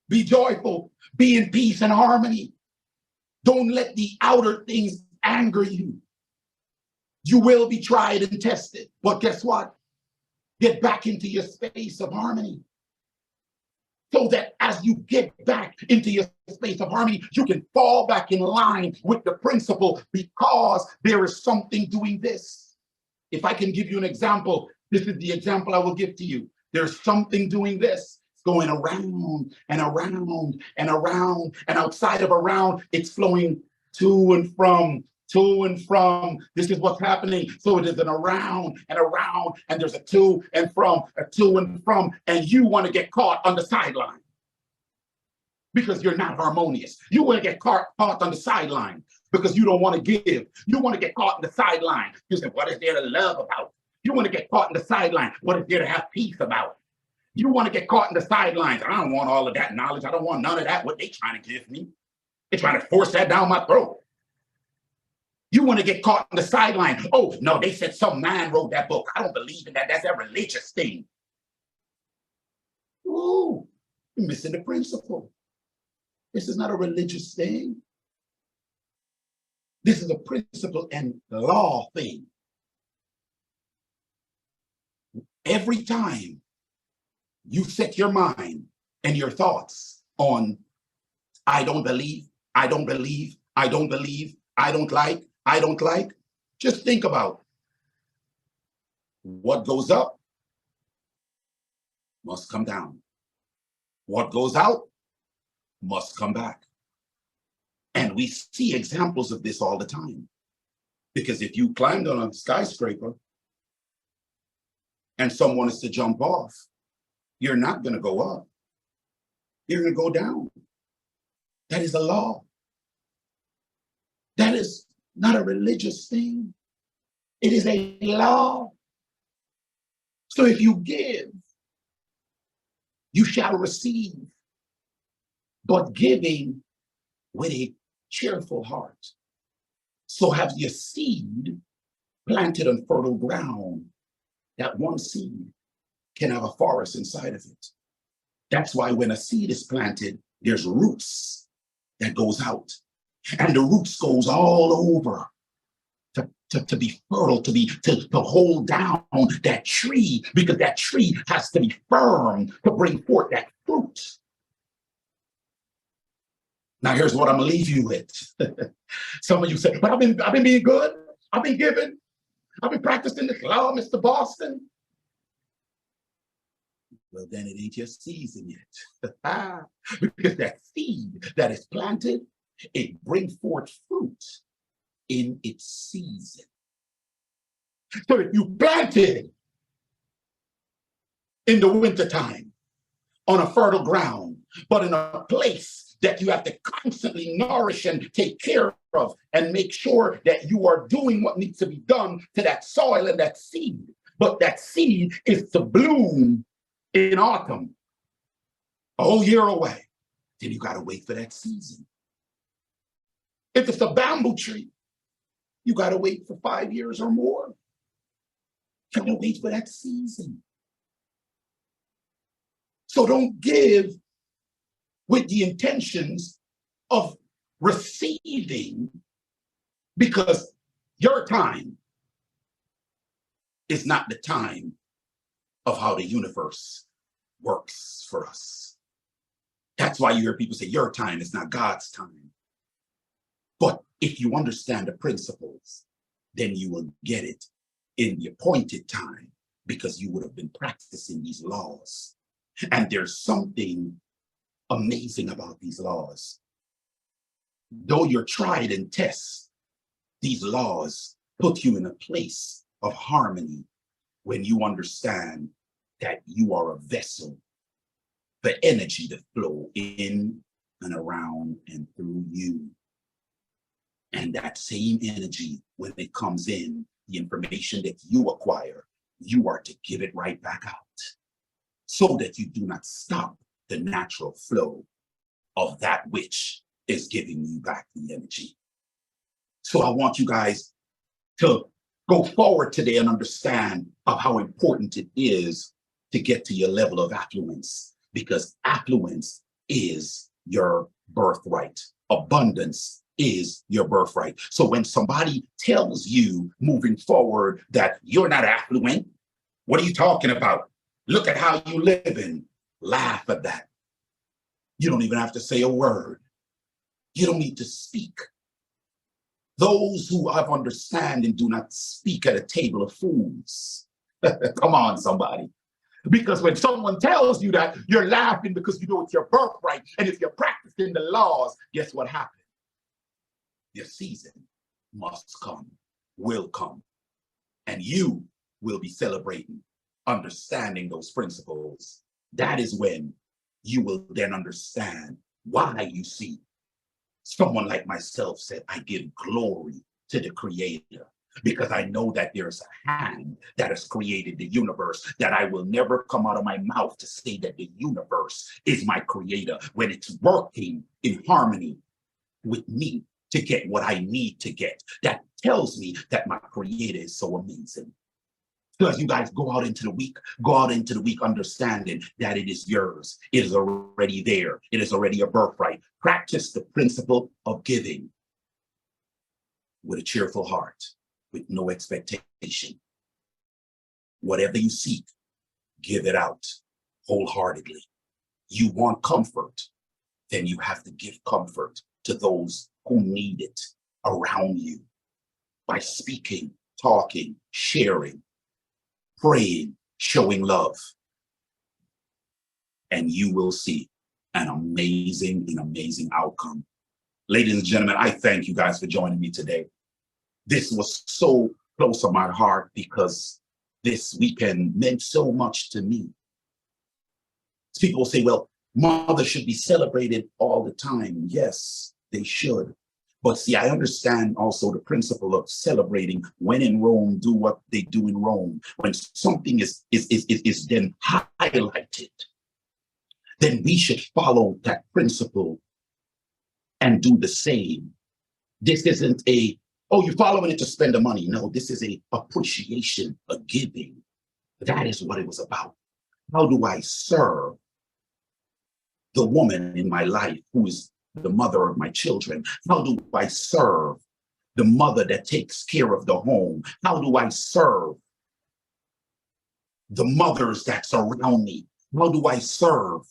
Be joyful. Be in peace and harmony. Don't let the outer things anger you. You will be tried and tested. But guess what? Get back into your space of harmony. So that as you get back into your space of harmony, you can fall back in line with the principle, because there is something doing this. If I can give you an example, this is the example I will give to you. There's something doing this. It's going around and around and around, and outside of around, it's flowing to and from. To and from. This is what's happening. So it is an around, and there's a to and from, and you want to get caught on the sideline because you're not harmonious. You want to get caught on the sideline because you don't want to give. You want to get caught on the sideline. You say, what is there to love about? You want to get caught in the sideline. What is there to have peace about? You want to get caught in the sidelines. I don't want all of that knowledge. I don't want none of that. What they trying to give me? They're trying to force that down my throat. You want to get caught on the sideline. Oh, no, they said some man wrote that book. I don't believe in that. That's a religious thing. Ooh, you're missing the principle. This is not a religious thing. This is a principle and law thing. Every time you set your mind and your thoughts on, I don't believe, I don't believe, I don't believe, I don't like, just think about what goes up must come down. What goes out must come back. And we see examples of this all the time. Because if you climbed on a skyscraper and someone is to jump off, you're not going to go up. You're going to go down. That is a law. That is not a religious thing. It is a law. So if you give, you shall receive, but giving with a cheerful heart. So have your seed planted on fertile ground. That one seed can have a forest inside of it. That's why when a seed is planted, there's roots that goes out. And the roots goes all over to be fertile, to hold down that tree, because that tree has to be firm to bring forth that fruit. Now here's what I'm gonna leave you with. Some of you say, but I've been being good, I've been giving, I've been practicing this law, Mr. Boston. Well, then it ain't your season yet. Because that seed that is planted, it brings forth fruit in its season. So if you planted in the wintertime on a fertile ground, but in a place that you have to constantly nourish and take care of and make sure that you are doing what needs to be done to that soil and that seed, but that seed is to bloom in autumn, a whole year away, then you got to wait for that season. If it's a bamboo tree You got to wait for 5 years or more. You got to wait for that season. So don't give with the intentions of receiving, because your time is not the time of how the universe works for us. That's why you hear people say your time is not God's time. But if you understand the principles, then you will get it in the appointed time, because you would have been practicing these laws. And there's something amazing about these laws. Though you're tried and tested, these laws put you in a place of harmony when you understand that you are a vessel for energy to flow in and around and through you. And that same energy, when it comes in, the information that you acquire, you are to give it right back out, so that you do not stop the natural flow of that which is giving you back the energy. So I want you guys to go forward today and understand of how important it is to get to your level of affluence, because affluence is your birthright. Abundance is your birthright. So when somebody tells you moving forward that you're not affluent, what are you talking about? Look at how you live in. Laugh at that. You don't even have to say a word. You don't need to speak. Those who have understanding do not speak at a table of fools. Come on, somebody. Because when someone tells you that, you're laughing because you know it's your birthright. And if you're practicing the laws, guess what happens? Your season must come, will come. And you will be celebrating, understanding those principles. That is when you will then understand why you see someone like myself said, I give glory to the Creator, because I know that there's a hand that has created the universe, that I will never come out of my mouth to say that the universe is my creator when it's working in harmony with me to get what I need to get. That tells me that my creator is so amazing. So as you guys go out into the week understanding that it is yours. It is already there. It is already a birthright. Practice the principle of giving with a cheerful heart, with no expectation. Whatever you seek, give it out wholeheartedly. You want comfort, then you have to give comfort to those who need it around you by speaking, talking, sharing, praying, showing love. And you will see an amazing outcome. Ladies and gentlemen, I thank you guys for joining me today. This was so close to my heart because this weekend meant so much to me. People say, well, mothers should be celebrated all the time. Yes, they should. But see, I understand also the principle of celebrating. When in Rome, do what they do in Rome. When something is then highlighted, then we should follow that principle and do the same. This isn't a, oh, you're following it to spend the money. No, this is a appreciation, a giving. That is what it was about. How do I serve the woman in my life who is the mother of my children? How do I serve the mother that takes care of the home? How do I serve the mothers that surround me? How do I serve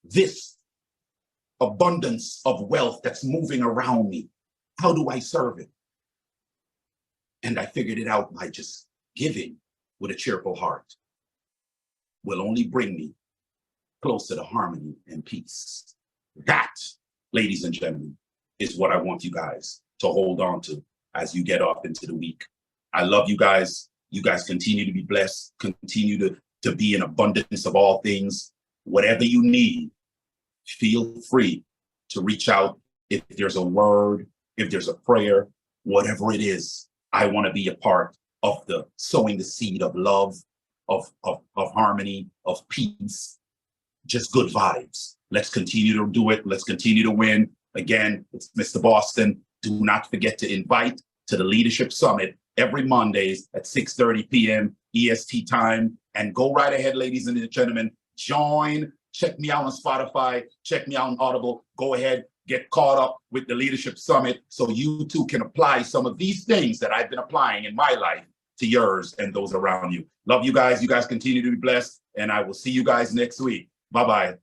this abundance of wealth that's moving around me? How do I serve it? And I figured it out by just giving with a cheerful heart will only bring me closer to harmony and peace. That, ladies and gentlemen, is what I want you guys to hold on to as you get off into the week. I love you guys. You guys continue to be blessed, continue to be in abundance of all things. Whatever you need, feel free to reach out. If there's a word, if there's a prayer, whatever it is, I want to be a part of the sowing the seed of love, of harmony, of peace, just good vibes. Let's continue to do it. Let's continue to win. Again, it's Mr. Boston. Do not forget to invite, to the Leadership Summit every Mondays at 6:30 p.m. EST time. And go right ahead, ladies and gentlemen, join. Check me out on Spotify. Check me out on Audible. Go ahead, get caught up with the Leadership Summit so you too can apply some of these things that I've been applying in my life to yours and those around you. Love you guys. You guys continue to be blessed. And I will see you guys next week. Bye-bye.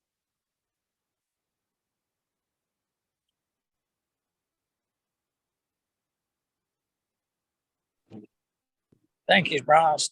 Thank you, Bryce.